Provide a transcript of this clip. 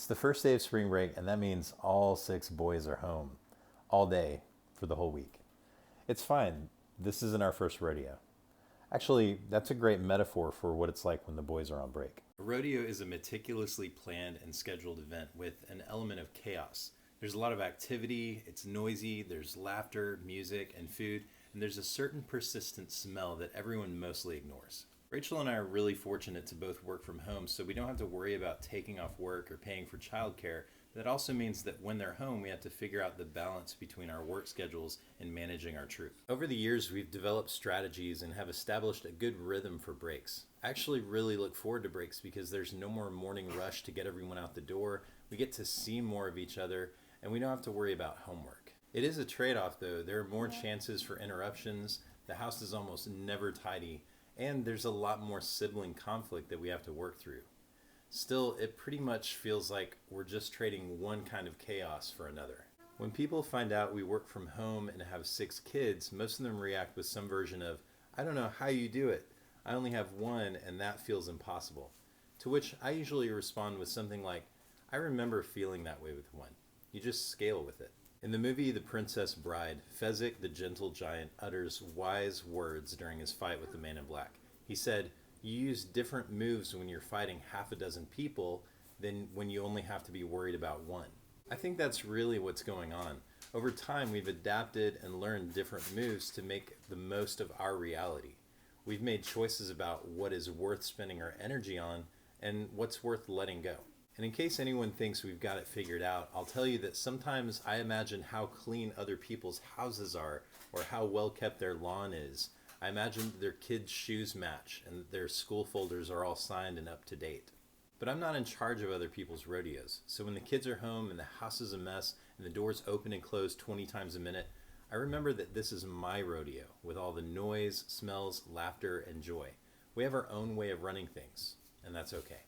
It's the first day of spring break, and that means all 6 boys are home all day for the whole week. It's fine. This isn't our first rodeo. Actually, that's a great metaphor for what it's like when the boys are on break. A rodeo is a meticulously planned and scheduled event with an element of chaos. There's a lot of activity, it's noisy, there's laughter, music, and food, and there's a certain persistent smell that everyone mostly ignores. Rachel and I are really fortunate to both work from home, so we don't have to worry about taking off work or paying for childcare. That also means that when they're home, we have to figure out the balance between our work schedules and managing our troop. Over the years, we've developed strategies and have established a good rhythm for breaks. I actually really look forward to breaks because there's no more morning rush to get everyone out the door. We get to see more of each other, and we don't have to worry about homework. It is a trade-off though. There are more chances for interruptions, the house is almost never tidy, and there's a lot more sibling conflict that we have to work through. Still, it pretty much feels like we're just trading one kind of chaos for another. When people find out we work from home and have 6 kids, most of them react with some version of, "I don't know how you do it. I only have one and that feels impossible." To which I usually respond with something like, "I remember feeling that way with one. You just scale with it." In the movie The Princess Bride, Fezzik the gentle giant utters wise words during his fight with the man in black. He said, "You use different moves when you're fighting half a dozen people than when you only have to be worried about one." I think that's really what's going on. Over time, we've adapted and learned different moves to make the most of our reality. We've made choices about what is worth spending our energy on and what's worth letting go. And in case anyone thinks we've got it figured out, I'll tell you that sometimes I imagine how clean other people's houses are or how well kept their lawn is. I imagine their kids' shoes match and their school folders are all signed and up to date. But I'm not in charge of other people's rodeos, so when the kids are home and the house is a mess and the doors open and close 20 times a minute, I remember that this is my rodeo with all the noise, smells, laughter, and joy. We have our own way of running things, and that's okay.